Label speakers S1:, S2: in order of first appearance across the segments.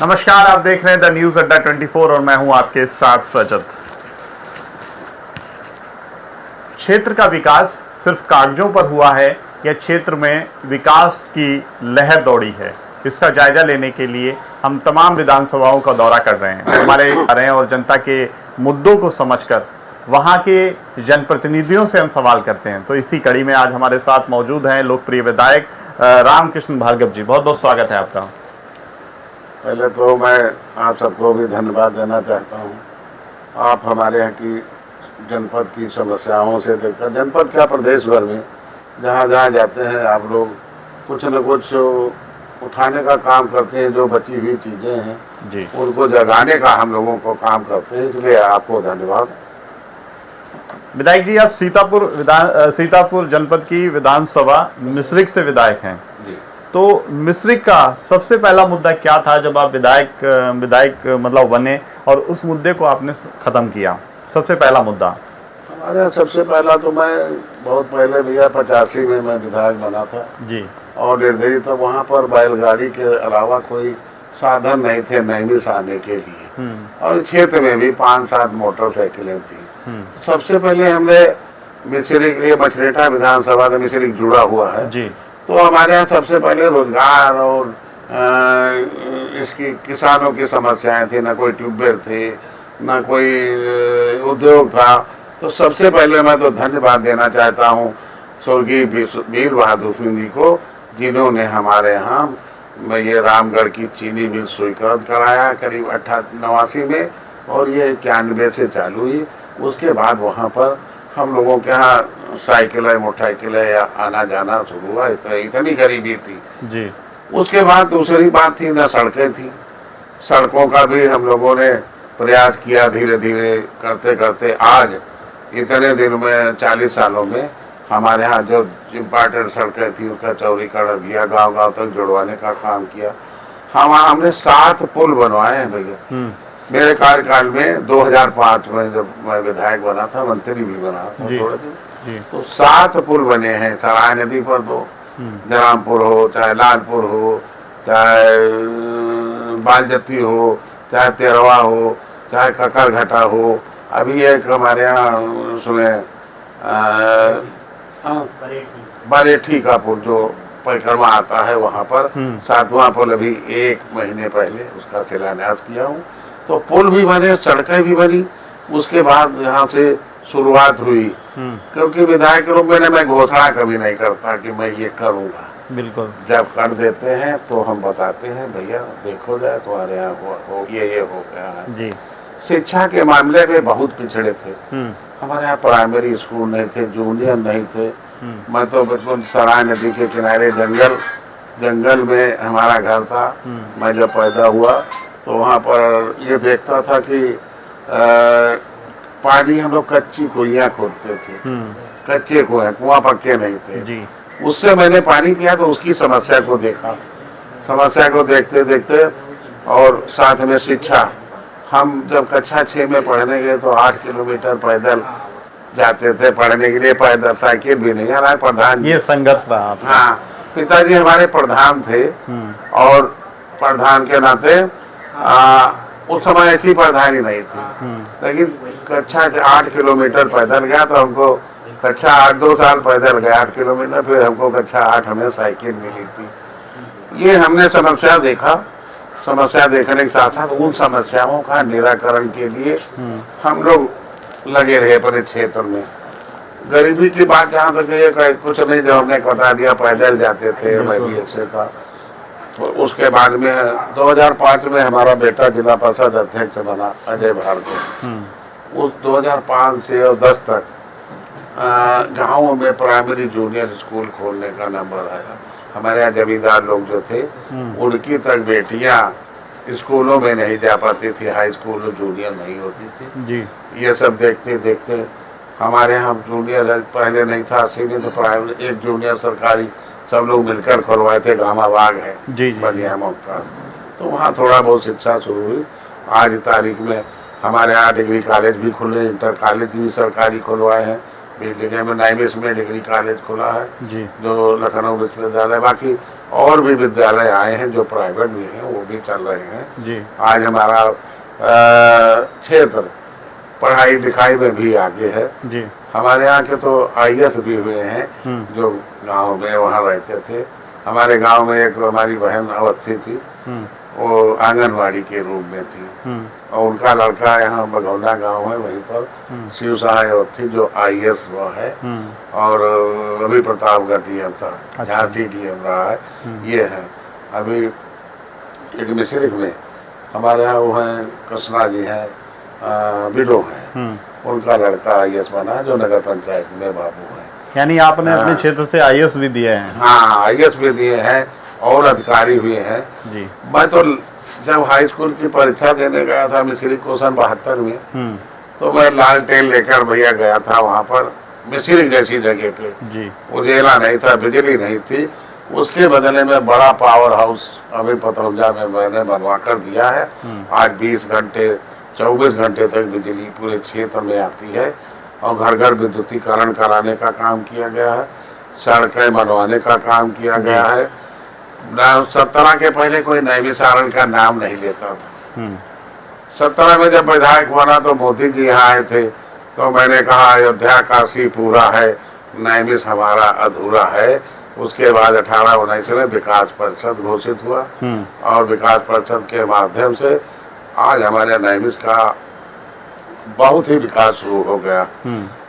S1: नमस्कार, आप देख रहे हैं द न्यूज अड्डा 24 और मैं हूं आपके साथ रजत। क्षेत्र का विकास सिर्फ कागजों पर हुआ है या क्षेत्र में विकास की लहर दौड़ी है, इसका जायजा लेने के लिए हम तमाम विधानसभाओं का दौरा कर रहे हैं और जनता के मुद्दों को समझकर वहां के जनप्रतिनिधियों से हम सवाल करते हैं। तो इसी कड़ी में आज हमारे साथ मौजूद हैं लोकप्रिय विधायक रामकृष्ण भार्गव जी। बहुत बहुत स्वागत है आपका।
S2: पहले तो मैं आप सबको भी धन्यवाद देना चाहता हूँ। आप हमारे यहाँ की जनपद की समस्याओं से देखकर, जनपद क्या प्रदेश भर में जहाँ जहाँ जाते हैं आप लोग कुछ न कुछ उठाने का काम करते हैं। जो बची हुई चीज़ें हैं
S1: जी,
S2: उनको जगाने का हम लोगों को काम करते हैं, इसलिए आपको धन्यवाद।
S1: विधायक जी, आप सीतापुर जनपद की विधानसभा मिश्रिक से विधायक हैं
S2: जी।
S1: तो मिश्रिक का सबसे पहला मुद्दा क्या था जब आप विधायक मतलब बने और उस मुद्दे को आपने खत्म किया? सबसे पहला मुद्दा
S2: हमारे यहाँ सबसे पहला तो मैं बहुत पहले भैया 85 में मैं विधायक बना था
S1: जी,
S2: और निर्दयी तो वहाँ पर बैलगाड़ी के अलावा कोई साधन नहीं थे नैमिष आने के लिए, और क्षेत्र में भी 5-7 मोटरसाइकिलें थी। सबसे पहले हमने मिश्रिक, ये मछरेटा विधानसभा से मिश्रिक जुड़ा हुआ है जी, तो हमारे यहाँ सबसे पहले रोजगार और इसकी किसानों की समस्याएं थी। ना कोई ट्यूबवेल थे, ना कोई उद्योग था। तो सबसे पहले मैं तो धन्यवाद देना चाहता हूँ स्वर्गीय वीर बहादुर सिंह जी को, जिन्होंने हमारे यहाँ ये रामगढ़ की चीनी मिल स्वीकृत कराया करीब 89 में, और ये 91 से चालू हुई। उसके बाद वहाँ पर हम लोगों के यहाँ साइकिलें मोटरसाइकिलें या आना जाना शुरू हुआ। इतनी गरीबी थी जी। उसके बाद दूसरी बात थी, न सड़कें थी। सड़कों का भी हम लोगों ने प्रयास किया, धीरे धीरे करते करते आज इतने दिन में 40 सालों में हमारे यहाँ जो इम्पोर्टेंट सड़कें थी उसका चौड़ीकरण किया, गांव गांव तक जुड़वाने का काम किया। हमने 7 पुल बनवाए हैं भैया मेरे कार्यकाल में। 2005 में जब मैं विधायक बना था, मंत्री भी बना था थोड़े दिन, तो 7 पुल बने हैं। सराय नदी पर 2, जरामपुर हो, चाहे लालपुर हो, चाहे बालजती हो, चाहे तेरवा हो, चाहे ककरघटा हो। अभी एक हमारे यहाँ उसमें बरेठी का पुल जो परिक्रमा आता है वहाँ पर 7वां पुल अभी 1 महीने पहले उसका शिलान्यास किया हूँ। तो पुल भी बने, सड़कें भी बनी। उसके बाद यहाँ से शुरुआत हुई, क्योंकि विधायक के रूप में मैं घोषणा कभी नहीं करता कि मैं ये करूँगा। बिल्कुल, जब कर देते हैं तो हम बताते हैं भैया देखो जाए तुम्हारे यहाँ हो ये हो गया है जी। शिक्षा के मामले में बहुत पिछड़े थे। हमारे यहाँ प्राइमरी स्कूल नहीं थे, जूनियर नहीं थे। मैं तो बिल्कुल सराय नदी के किनारे जंगल में हमारा घर था। मैं जब पैदा हुआ तो वहाँ पर ये देखता था कि पानी हम लोग कच्ची कुइयाँ खोदते थे, कच्चे कुआं पक्के नहीं थे जी। उससे मैंने पानी पिया तो उसकी समस्या को देखा। समस्या को देखते देखते और साथ में शिक्षा, हम जब कक्षा 6 में पढ़ने गए तो 8 किलोमीटर पैदल जाते थे पढ़ने के लिए। पैदल, साइकिल भी नहीं। हमारे प्रधान, ये संघर्ष रहा। हाँ, पिताजी हमारे प्रधान थे और प्रधान के नाते उस समय ऐसी प्रधानी नहीं थी, लेकिन कक्षा 8 किलोमीटर पैदल गया तो हमको कक्षा 8 2 साल पैदल गया 8 किलोमीटर, फिर हमको कक्षा 8 हमें साइकिल मिली थी। ये हमने समस्या देखा। समस्या देखने के साथ साथ उन समस्याओं का निराकरण के लिए हम लोग लगे रहे अपने क्षेत्र में। गरीबी की बात जहाँ तक ये कुछ नहीं, जो हमने बता दिया पैदल जाते थे, मैं भी ऐसे था। तो उसके बाद में 2005 में हमारा बेटा जिला परिषद अध्यक्ष बना, अजय भार्गव। उस 2005 से 10 तक गाँव में प्राइमरी जूनियर स्कूल खोलने का नंबर आया। हमारे यहाँ जमींदार लोग जो थे उनकी तक बेटियां स्कूलों में नहीं जा पाती थी, हाई स्कूल में जूनियर नहीं होती थी जी। ये सब देखते देखते हमारे यहाँ जूनियर पहले नहीं था, 80 में तो प्राइमरी एक जूनियर सरकारी सब लोग मिलकर खुलवाए थे। गामाबाग है जी, बलिया मोटा, तो वहाँ थोड़ा बहुत शिक्षा शुरू हुई। आज तारीख में हमारे यहाँ डिग्री कॉलेज भी खुले, इंटर कॉलेज भी सरकारी खुलवाए हैं। बिल्डिंग में 9 में डिग्री कॉलेज खुला है जी, जो लखनऊ विश्वविद्यालय। बाकी और भी विद्यालय आए हैं जो प्राइवेट भी हैं, वो भी चल रहे हैं
S1: जी।
S2: आज हमारा क्षेत्र पढ़ाई लिखाई में भी आगे है
S1: जी।
S2: हमारे यहाँ के तो IAS भी हुए हैं जो गांव में वहाँ रहते थे। हमारे गांव में एक हमारी बहन अवस्थी थी, वो आंगनवाड़ी के रूप में थी, और उनका लड़का यहाँ बघौला गांव है वहीं पर शिव सहाय अवस्थी जो IAS वो है, और अभी प्रतापगढ़ DM था, जहाँ TDM रहा है। ये है अभी एक मिश्रिक में हमारे यहाँ वो हैं कृष्णा जी हैं, बिडो हैं, उनका लड़का IAS बना है जो नगर पंचायत में बाबू है।
S1: यानी आपने अपने क्षेत्र से IAS भी दिए हैं?
S2: हाँ, IAS भी दिए हैं और अधिकारी भी हैं
S1: जी।
S2: मैं तो जब हाई स्कूल की परीक्षा देने गया था मिश्री क्वेश्चन 72 में, तो मैं लालटेन लेकर भैया गया था वहाँ पर मिश्री जैसी जगह पे
S1: जी।
S2: उजेला नहीं था, बिजली नहीं थी, उसके बदले में बड़ा पावर हाउस अभी पतौजा में मैंने बनवा कर दिया है। आज 20 घंटे 24 घंटे तक बिजली पूरे क्षेत्र में आती है, और घर घर विद्युतीकरण कराने का काम किया गया है, सड़कें बनवाने का काम किया गया है। 17 के पहले कोई नैमिषारण का नाम नहीं लेता था। 17 में जब विधायक बना तो मोदी जी यहाँ आए थे, तो मैंने कहा अयोध्या काशी पूरा है, नैमिष हमारा अधूरा है। उसके बाद 18-19 में विकास परिषद घोषित हुआ, और विकास परिषद के माध्यम से आज हमारे नैमिष का बहुत ही विकास शुरू हो गया।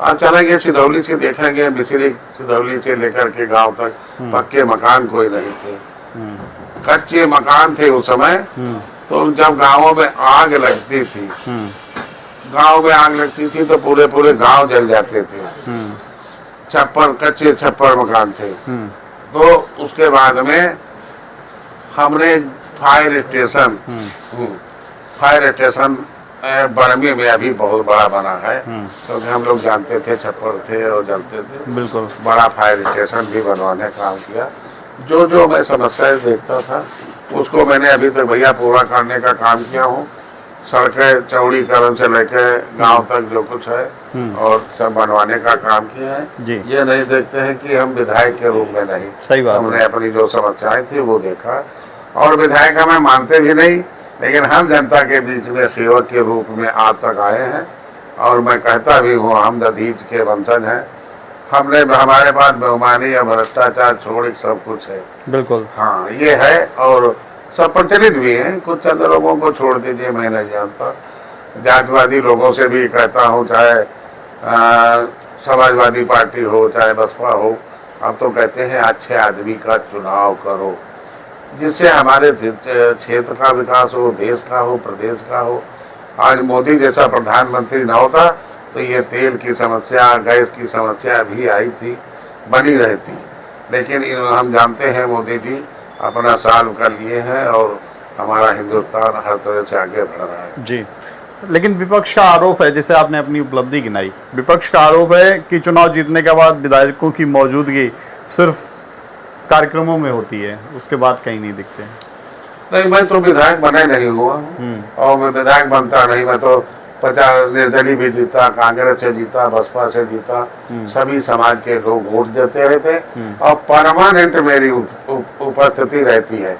S2: आप चलेंगे सिधौली से देखेंगे, मिश्री सिधौली से लेकर के गांव तक पक्के मकान कोई नहीं थे, कच्चे मकान थे उस समय। तो जब गांवों में आग लगती थी, गांव में आग लगती थी तो पूरे पूरे गांव जल जाते थे। कच्चे छप्पर मकान थे। तो उसके बाद में हमने फायर स्टेशन बरमी में अभी बहुत बड़ा बना है, क्योंकि हम लोग जानते थे छप्पर थे और जलते थे। बिल्कुल बड़ा फायर स्टेशन भी बनवाने का काम किया। जो जो मैं समस्याएं देखता था उसको मैंने अभी तक भैया पूरा करने का काम किया हूँ। सड़कें चौड़ीकरण से लेकर गांव तक जो कुछ है और सब बनवाने का काम किया है। ये नहीं देखते हैं कि हम विधायक के रूप में नहीं,
S1: सही बात,
S2: हमने अपनी जो समस्याएं थी वो देखा, और विधायक हमें मानते भी नहीं, लेकिन हम जनता के बीच में सेवक के रूप में आज तक आए हैं। और मैं कहता भी हूँ हम दधीच के वंशज हैं। हमने हमारे पास बेईमानी या भ्रष्टाचार छोड़ सब कुछ है। बिल्कुल हाँ, ये है, और सब प्रचलित भी हैं। कुछ चंद लोगों को छोड़ दीजिए, मैं नहीं जानता। जातिवादी लोगों से भी कहता हूँ, चाहे समाजवादी पार्टी हो चाहे बसपा हो, अब तो कहते हैं अच्छे आदमी का चुनाव करो, जिससे हमारे क्षेत्र का विकास हो, देश का हो, प्रदेश का हो। आज मोदी जैसा प्रधानमंत्री न होता तो ये तेल की समस्या, गैस की समस्या भी आई थी, बनी रहती। लेकिन हम जानते हैं मोदी जी अपना सॉल्व कर लिए हैं, और हमारा हिंदुस्तान हर तरह से आगे बढ़ रहा है
S1: जी। लेकिन विपक्ष का आरोप है, जैसे आपने अपनी उपलब्धि गिनाई, विपक्ष का आरोप है कि चुनाव जीतने के बाद विधायकों की मौजूदगी सिर्फ कार्यक्रमों में होती है, उसके बाद कहीं नहीं दिखते।
S2: नहीं, मैं तो विधायक बने नहीं हुआ, और मैं विधायक बनता नहीं। मैं तो 50 निर्दलीय भी जीता, कांग्रेस से जीता, बसपा से जीता, सभी समाज के लोग वोट देते रहते, और परमानेंट मेरी उपस्थिति रहती है।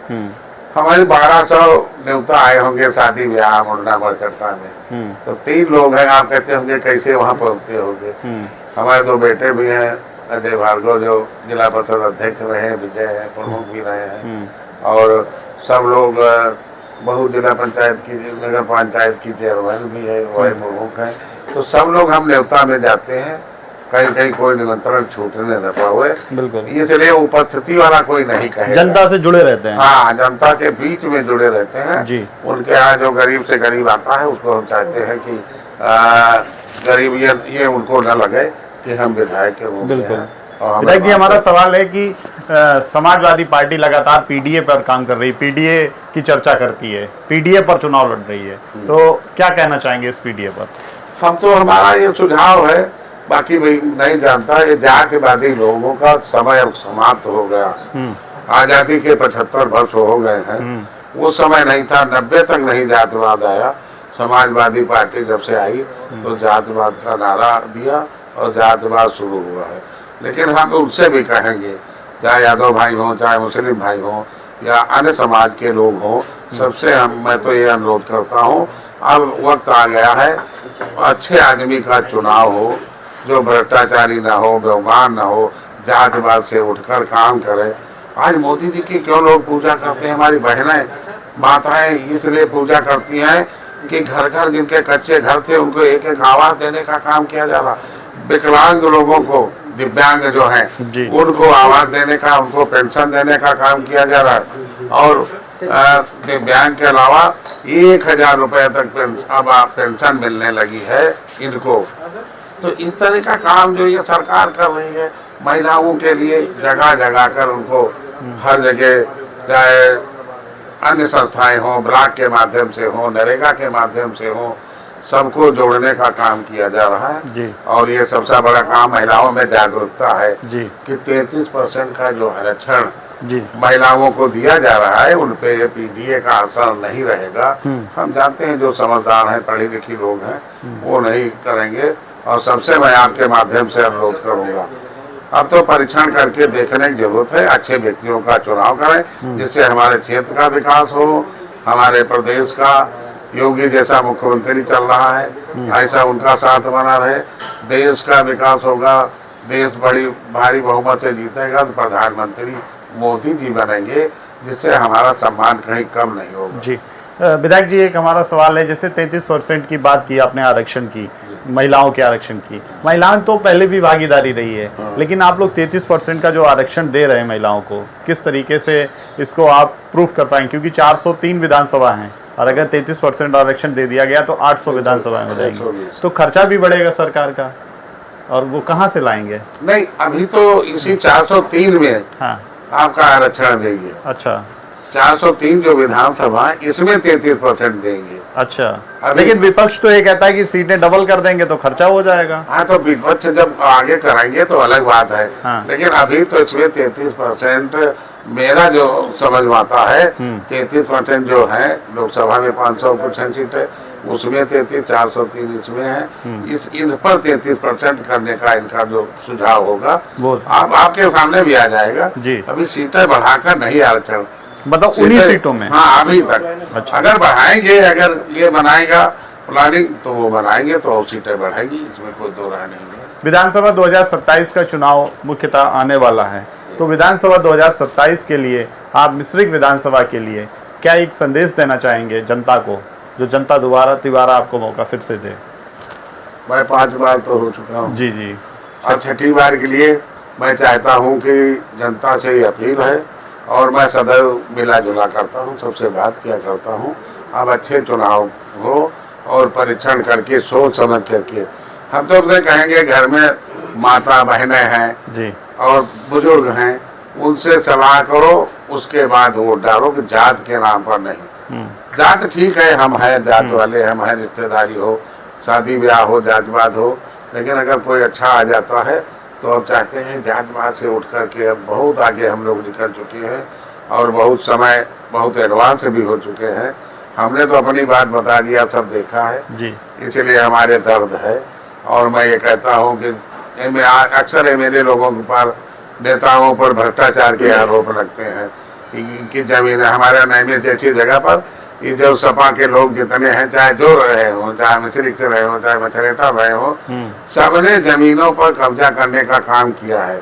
S2: हमारे 1200 न्योता आए होंगे शादी ब्याह मुंडा बरचट्टा में, तो 3 लोग हैं। आप कहते होंगे कैसे वहाँ पहुँचते होंगे। हमारे 2 बेटे भी हैं, अजय भार्गव जो जिला परिषद अध्यक्ष रहे हैं, विजय है प्रमुख भी रहे हैं, और सब लोग बहु जिला पंचायत की, नगर पंचायत की चेयरमैन भी है, वही प्रमुख है। तो सब लोग हम न्योता में जाते हैं, कहीं कहीं कोई निमंत्रण छूटने न पाए। बिल्कुल, इसलिए उपस्थिति वाला कोई नहीं कहे, जनता से जुड़े रहते हैं। हाँ, जनता के बीच में जुड़े रहते हैं जी। उनके यहाँ जो गरीब से गरीब आता है उसको हम चाहते हैं कि गरीब ये उनको न लगे कि हम विधायक के रूप में। विधायक जी, हमारा सवाल है कि समाजवादी पार्टी लगातार PDA पर काम कर रही है, PDA की चर्चा करती है, PDA पर चुनाव लड़ रही है, तो क्या कहना चाहेंगे इस PDA पर? हम तो, हमारा ये सुझाव है, बाकी भाई नहीं जानता, ये जातिवादी लोगों का समय अब समाप्त हो गया। आजादी के 75 वर्ष हो गए हैं, वो समय नहीं था, 90 तक नहीं जातिवाद आया। समाजवादी पार्टी जब से आई तो जातिवाद का नारा दिया और जातिवाद शुरू हुआ है। लेकिन हम उनसे भी कहेंगे चाहे यादव भाई हों, चाहे मुस्लिम भाई हों या अन्य समाज के लोग हों, सबसे मैं तो ये अनुरोध करता हूँ, अब वक्त आ गया है अच्छे आदमी का चुनाव हो, जो भ्रष्टाचारी ना हो, बेईमान ना हो, जातिवाद से उठकर काम करे। आज मोदी जी की क्यों लोग पूजा करते हैं? हमारी बहनें माताएं इसलिए पूजा करती हैं कि घर घर जिनके कच्चे घर थे उनको एक एक आवाज देने का काम किया जा रहा। विकलांग लोगों को, दिव्यांग जो हैं उनको आवाज देने का, उनको पेंशन देने का काम किया जा रहा है। और दिव्यांग के अलावा 1000 रुपए तक अब पेंशन मिलने लगी है इनको। तो इस तरह का काम जो ये सरकार कर रही है महिलाओं के लिए, जगह जगह कर उनको हर जगह, चाहे अन्य संस्थाएं हों, ब्लॉक के माध्यम से हो, नरेगा के माध्यम से हो, सबको जोड़ने का काम किया जा रहा है जी। और ये सबसे बड़ा काम महिलाओं में जागरूकता है जी। कि 33% का जो आरक्षण महिलाओं को दिया जा रहा है उन पे पीडीए का असर नहीं रहेगा। हम जानते हैं जो समझदार हैं, पढ़े लिखे लोग हैं, वो नहीं करेंगे। और सबसे मैं आपके माध्यम से अनुरोध करूंगा, अब तो परीक्षण करके देखने की जरूरत है, अच्छे व्यक्तियों का चुनाव करें जिससे हमारे क्षेत्र का विकास हो, हमारे प्रदेश का योगी जैसा मुख्यमंत्री चल रहा है ऐसा उनका साथ बना रहे, देश का विकास होगा, देश बड़ी भारी बहुमत से जीतेगा तो प्रधानमंत्री मोदी जी बनेंगे, जिससे हमारा सम्मान कहीं कम नहीं होगा
S1: जी। विधायक जी, एक हमारा सवाल है, जैसे 33% की बात की आपने आरक्षण की, महिलाओं के आरक्षण की, महिलाएं तो पहले भी भागीदारी रही है, लेकिन आप लोग 33% का जो आरक्षण दे रहे हैं महिलाओं को, किस तरीके से इसको आप प्रूफ कर पाएंगे? क्योंकि 403 विधानसभा हैं और अगर 33% आरक्षण दे दिया गया तो 800 विधानसभा हो जाएंगे, तो खर्चा भी बढ़ेगा सरकार का, और वो कहाँ से लाएंगे?
S2: नहीं, अभी तो इसी 403 में हाँ आपका आरक्षण देंगे।
S1: अच्छा,
S2: 403 जो विधानसभा इसमें 33% देंगे।
S1: अच्छा, लेकिन विपक्ष तो ये कहता है कि सीटें डबल कर देंगे तो खर्चा हो जाएगा।
S2: हाँ, तो विपक्ष जब आगे कराएंगे तो अलग बात है। हाँ। लेकिन अभी तो इसमें 33% मेरा जो समझ में आता है 33% जो है लोकसभा में 500 कुछ सीटें उसमें 33, 403 इसमें है, इन पर 33% करने का इनका जो सुझाव होगा आप आपके सामने भी आ जाएगा जी। अभी सीटें बढ़ाकर नहीं आरक्षण,
S1: मतलब 19 सीटों में।
S2: हाँ, अभी तक। अच्छा। अगर बढ़ाएंगे, अगर ये बनाएगा प्लानिंग तो वो बनाएंगे तो सीटें बढ़ाएगी, इसमें कोई दो राय नहीं है।
S1: विधानसभा 2027 का चुनाव मुख्यतः आने वाला है, तो विधानसभा 2027 के लिए आप मिश्रित विधानसभा के लिए क्या एक संदेश देना चाहेंगे जनता को, जो जनता दोबारा आपको मौका फिर से दे?
S2: मैं 5 बार तो हो चुका हूँ
S1: जी जी,
S2: और 6ठी बार के लिए मैं चाहता हूँ कि जनता से ये अपील है, और मैं सदैव मिला जुला करता हूँ, सबसे बात किया करता हूँ। अब अच्छे चुनाव हो और परीक्षण करके, सोच समझ करके, हम तो अपने कहेंगे घर में माता बहनें हैं जी और बुजुर्ग हैं, उनसे सलाह करो, उसके बाद वोट डालो, कि जात के नाम पर नहीं। जात ठीक है, हम हैं जात वाले, हम हैं, रिश्तेदारी हो, शादी ब्याह हो, जातिवाद हो, लेकिन अगर कोई अच्छा आ जाता है तो अब चाहते हैं जातिवाद से उठ करके, अब बहुत आगे हम लोग निकल चुके हैं और बहुत समय बहुत एडवांस भी हो चुके हैं। हमने तो अपनी बात बता दिया, सब देखा है जी, इसलिए हमारे दर्द है। और मैं ये कहता हूँ कि अक्सर एमएलए लोगों के ऊपर, नेताओं पर भ्रष्टाचार के आरोप लगते हैं। इनकी जमीन हमारे नैमिर जैसी जगह पर ये जो सपा के लोग जितने हैं, चाहे जो रहे हो, चाहे मिश्रिक से रहे हो, चाहे मछरेटा रहे हो, सबने जमीनों पर कब्जा करने का काम किया है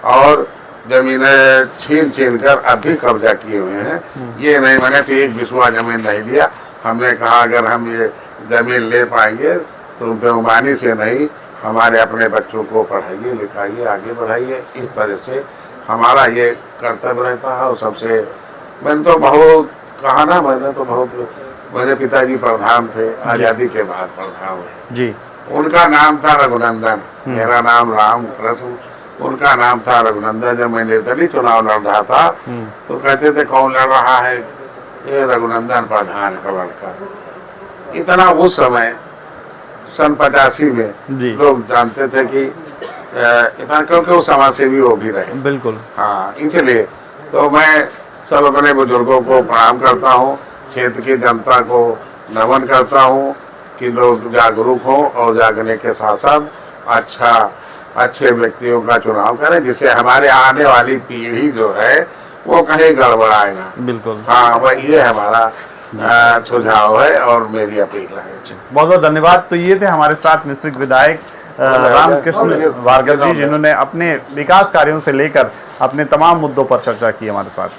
S2: और जमीनें छीन कर अभी कब्जा किए हुए हैं। ये नहीं, मैंने तो एक बिस्वा जमीन नहीं लिया। हमने कहा अगर हम ये जमीन ले पाएंगे तो बेईमानी से नहीं, हमारे अपने बच्चों को पढ़ाइए, लिखाइए, आगे बढ़ाइए, इस तरह से हमारा ये कर्तव्य रहता है। और सबसे मैंने तो बहुत कहा ना, मैंने तो बहुत, मेरे पिताजी प्रधान थे, आज़ादी के बाद प्रधान हुए जी, उनका नाम था रघुनंदन, मेरा नाम राम कृष्ण, उनका नाम था रघुनंदन। जब मैं निर्दलीय चुनाव लड़ रहा था तो कहते थे कौन लड़ रहा है, ये रघुनंदन प्रधान का लड़का। इतना उस समय सन 85 में लोग जानते थे कि इतना, क्योंकि वो समाज सेवी वो भी रहे। बिल्कुल हाँ, इसलिए तो मैं सब अपने बुजुर्गों को प्रणाम करता हूँ, क्षेत्र की जनता को नमन करता हूँ कि लोग जागरूक हों और जागने के साथ साथ अच्छा अच्छे व्यक्तियों का चुनाव करें, जिससे हमारे आने वाली पीढ़ी जो है वो कहीं गड़बड़ाए ना।
S1: बिल्कुल।
S2: हाँ, वह ये हमारा सुझाव है और मेरी अपील है।
S1: बहुत बहुत धन्यवाद। तो ये थे हमारे साथ मिश्रिक विधायक रामकृष्ण भार्गव जी, जिन्होंने अपने विकास कार्यों से लेकर अपने तमाम मुद्दों पर चर्चा की हमारे साथ।